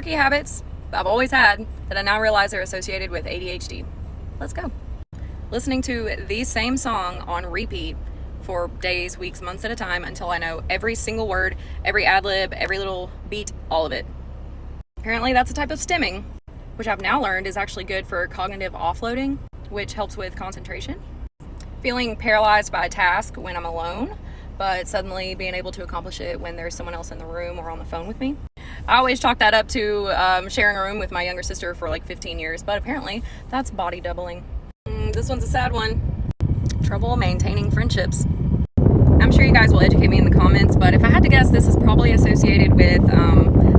quirky habits I've always had that I now realize are associated with ADHD. Let's go. Listening to the same song on repeat for days, weeks, months at a time until I know every single word, every ad-lib, every little beat, all of it. Apparently that's a type of stimming, which I've now learned is actually good for cognitive offloading, which helps with concentration. Feeling paralyzed by a task when I'm alone, but suddenly being able to accomplish it when there's someone else in the room or on the phone with me. I always chalk that up to sharing a room with my younger sister for like 15 years, but apparently that's body doubling. This one's a sad one. Trouble maintaining friendships. I'm sure you guys will educate me in the comments, but if I had to guess, this is probably associated with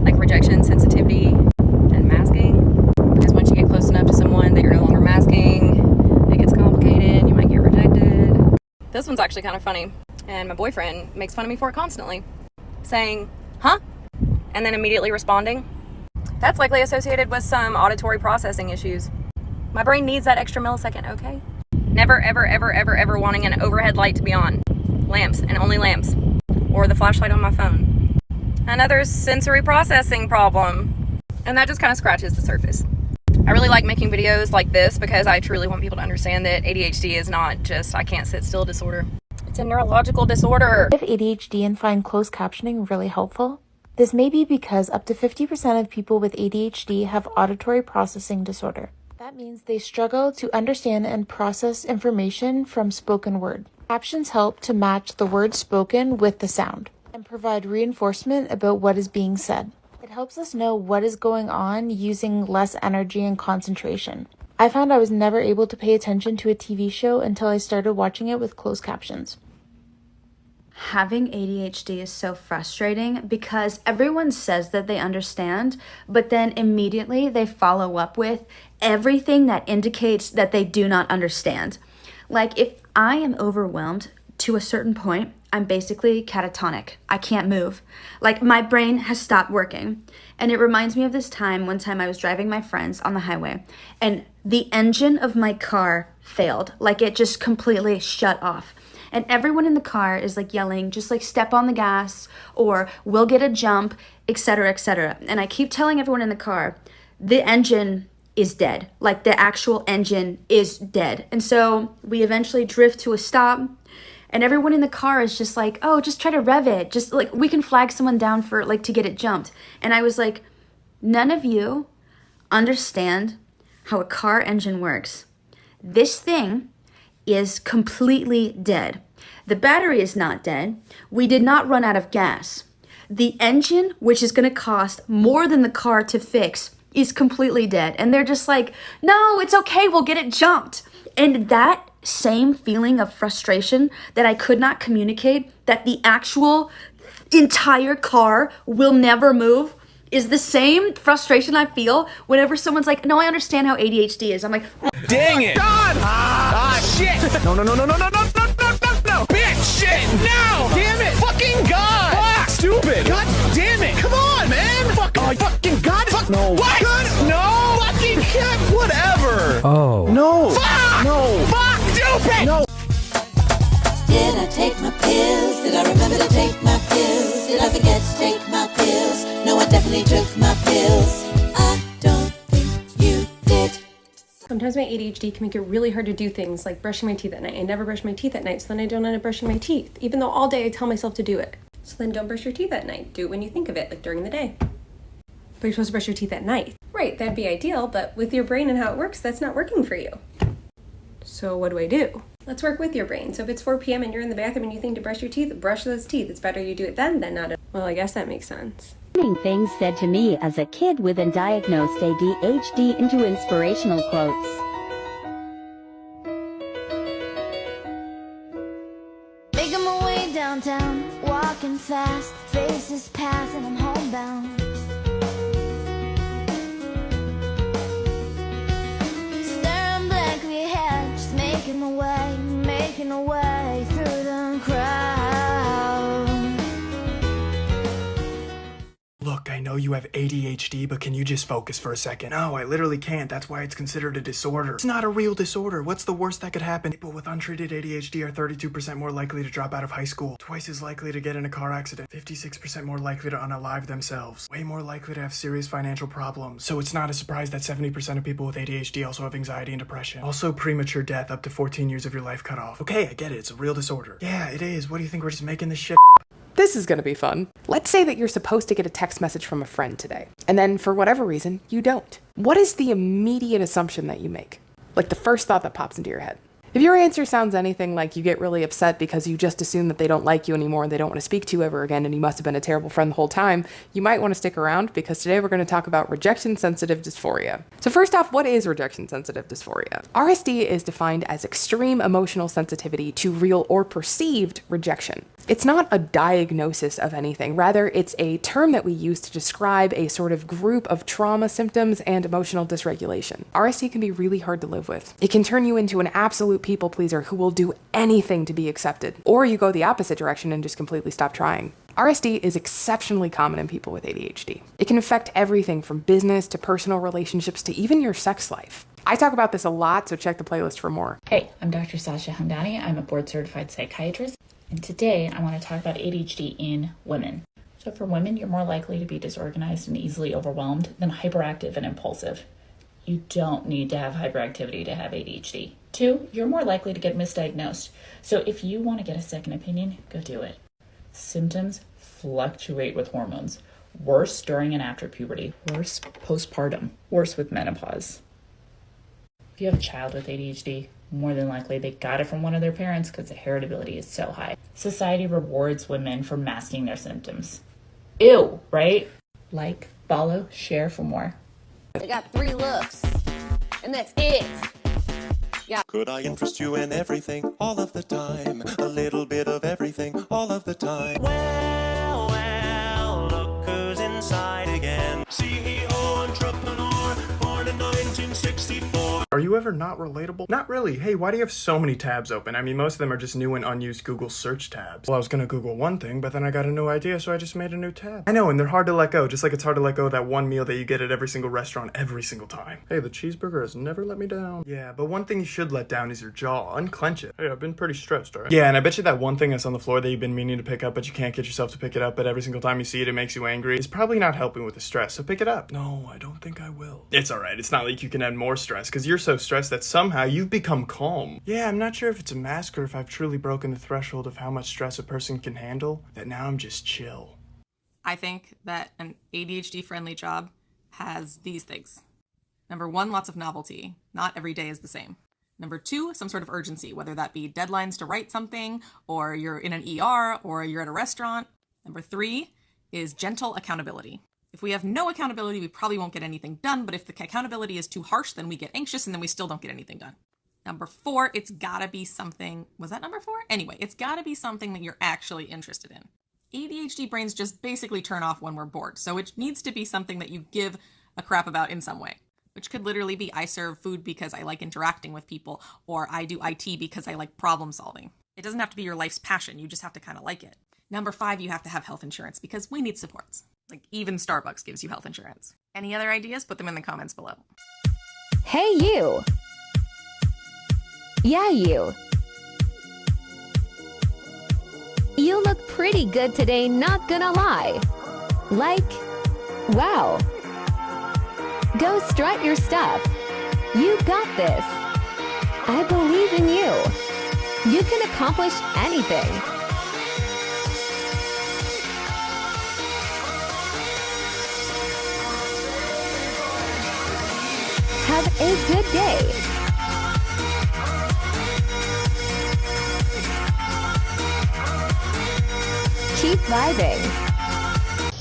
like rejection, sensitivity, and masking. Because once you get close enough to someone that you're no longer masking, it gets complicated, you might get rejected. This one's actually kind of funny, and my boyfriend makes fun of me for it constantly, saying, huh? And then immediately responding. That's likely associated with some auditory processing issues. My brain needs that extra millisecond, okay? Never, ever, ever, ever, ever wanting an overhead light to be on. Lamps, and only lamps. Or the flashlight on my phone. Another sensory processing problem. And that just kind of scratches the surface. I really like making videos like this because I truly want people to understand that ADHD is not just I can't sit still disorder. It's a neurological disorder. Have ADHD and find closed captioning really helpful? This may be because up to 50% of people with ADHD have auditory processing disorder. That means they struggle to understand and process information from spoken word. Captions help to match the words spoken with the sound and provide reinforcement about what is being said. It helps us know what is going on using less energy and concentration. I found I was never able to pay attention to a TV show until I started watching it with closed captions. Having ADHD is so frustrating because everyone says that they understand, but then immediately they follow up with everything that indicates that they do not understand. Like if I am overwhelmed to a certain point, I'm basically catatonic. I can't move. Like my brain has stopped working. And it reminds me of this time, one time I was driving my friends on the highway and the engine of my car failed. Like it just completely shut off. And everyone in the car is like yelling, just like step on the gas or we'll get a jump, etc., etc. And I keep telling everyone in the car, the engine is dead. Like the actual engine is dead. And so we eventually drift to a stop and everyone in the car is just like, oh, just try to rev it. Just like we can flag someone down for like to get it jumped. And I was like, none of you understand how a car engine works. This thing is completely dead. The battery is not dead. We did not run out of gas. The engine, which is going to cost more than the car to fix, is completely dead. And they're just like, no, it's okay, we'll get it jumped. And that same feeling of frustration that I could not communicate, that the actual entire car will never move, is the same frustration I feel whenever someone's like, no, I understand how ADHD is. I'm like, dang it! God! Shit! No! Bitch! Shit! No! Damn it! Fucking God! Fuck! Stupid! God damn it! Come on, man! Fuck! Oh, fucking God! Fuck! No! What? God! No! Fucking God! Whatever! Oh. No! Fuck! No! Fuck! Stupid! No! Did I take my pills? Did I remember to take my pills? Did I forget to take my pills? No, I definitely took my pills. I don't think you did. Sometimes my ADHD can make it really hard to do things like brushing my teeth at night. I never brush my teeth at night, so then I don't end up brushing my teeth, even though all day I tell myself to do it. So then don't brush your teeth at night. Do it when you think of it, like during the day. But you're supposed to brush your teeth at night. Right, that'd be ideal, but with your brain and how it works, that's not working for you. So what do I do? Let's work with your brain. So if it's 4 p.m. and you're in the bathroom and you think to brush your teeth, brush those teeth. It's better you do it then than not. Well, I guess that makes sense. Things said to me as a kid with undiagnosed ADHD into inspirational quotes. Making my way downtown, walking fast, faces pass and I'm homebound. Staring blankly ahead, just making my way through the crowd. Look, I know you you have ADHD, but can you just focus for a second? No, I literally can't. That's why it's considered a disorder. It's not a real disorder. What's the worst that could happen? People with untreated ADHD are 32% more likely to drop out of high school, twice as likely to get in a car accident, 56% more likely to unalive themselves, way more likely to have serious financial problems. So it's not a surprise that 70% of people with ADHD also have anxiety and depression. Also premature death, up to 14 years of your life cut off. Okay, I get it. It's a real disorder. Yeah, it is. What do you think? We're just making this shit up? This is gonna be fun. Let's say that you're supposed to get a text message from a friend today, and then for whatever reason, you don't. What is the immediate assumption that you make? Like the first thought that pops into your head. If your answer sounds anything like you get really upset because you just assume that they don't like you anymore and they don't want to speak to you ever again and you must have been a terrible friend the whole time, you might want to stick around because today we're going to talk about rejection-sensitive dysphoria. So first off, what is rejection-sensitive dysphoria? RSD is defined as extreme emotional sensitivity to real or perceived rejection. It's not a diagnosis of anything. Rather, it's a term that we use to describe a sort of group of trauma symptoms and emotional dysregulation. RSD can be really hard to live with. It can turn you into an absolute people pleaser who will do anything to be accepted. Or you go the opposite direction and just completely stop trying. RSD is exceptionally common in people with ADHD. It can affect everything from business to personal relationships to even your sex life. I talk about this a lot, so check the playlist for more. Hey, I'm Dr. Sasha Hamdani. I'm a board-certified psychiatrist. And today I want to talk about ADHD in women. So for women, you're more likely to be disorganized and easily overwhelmed than hyperactive and impulsive. You don't need to have hyperactivity to have ADHD. 2, you're more likely to get misdiagnosed. So if you want to get a second opinion, go do it. Symptoms fluctuate with hormones. Worse during and after puberty. Worse postpartum. Worse with menopause. If you have a child with ADHD, more than likely they got it from one of their parents because the heritability is so high. Society rewards women for masking their symptoms. Ew, right? Like, follow, share for more. They got 3 looks, and that's it. Yeah. Could I interest you in everything, all of the time? A little bit of everything, all of the time. Well, look who's inside again. CEO, entrepreneur, born in 1964. Are you ever not relatable? Not really. Hey, why do you have so many tabs open? I mean, most of them are just new and unused Google search tabs. Well, I was gonna Google one thing, but then I got a new idea, so I just made a new tab. I know, and they're hard to let go, just like it's hard to let go of that one meal that you get at every single restaurant every single time. Hey, the cheeseburger has never let me down. Yeah, but one thing you should let down is your jaw. Unclench it. Hey, I've been pretty stressed, alright? Yeah, and I bet you that one thing that's on the floor that you've been meaning to pick up, but you can't get yourself to pick it up, but every single time you see it, it makes you angry. It's probably not helping with the stress, so pick it up. No, I don't think I will. It's alright. It's not like you can add more stress, because you're so stressed that somehow you've become calm. Yeah, I'm not sure if it's a mask or if I've truly broken the threshold of how much stress a person can handle, that now I'm just chill. I think that an ADHD-friendly job has these things. Number 1, lots of novelty. Not every day is the same. Number 2, some sort of urgency, whether that be deadlines to write something, or you're in an ER, or you're at a restaurant. Number 3 is gentle accountability. If we have no accountability, we probably won't get anything done, but if the accountability is too harsh, then we get anxious and then we still don't get anything done. Number 4, it's gotta be something, was that number 4? Anyway, it's gotta be something that you're actually interested in. ADHD brains just basically turn off when we're bored, so it needs to be something that you give a crap about in some way, which could literally be I serve food because I like interacting with people, or I do IT because I like problem solving. It doesn't have to be your life's passion, you just have to kind of like it. Number 5, you have to have health insurance because we need supports. Like even Starbucks gives you health insurance. Any other ideas? Put them in the comments below. Hey you! Yeah you! You look pretty good today, not gonna lie. Like, wow. Go strut your stuff. You got this. I believe in you. You can accomplish anything. Have a good day. Keep vibing.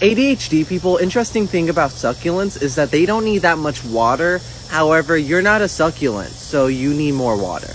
ADHD people, interesting thing about succulents is that they don't need that much water. However, you're not a succulent, so you need more water.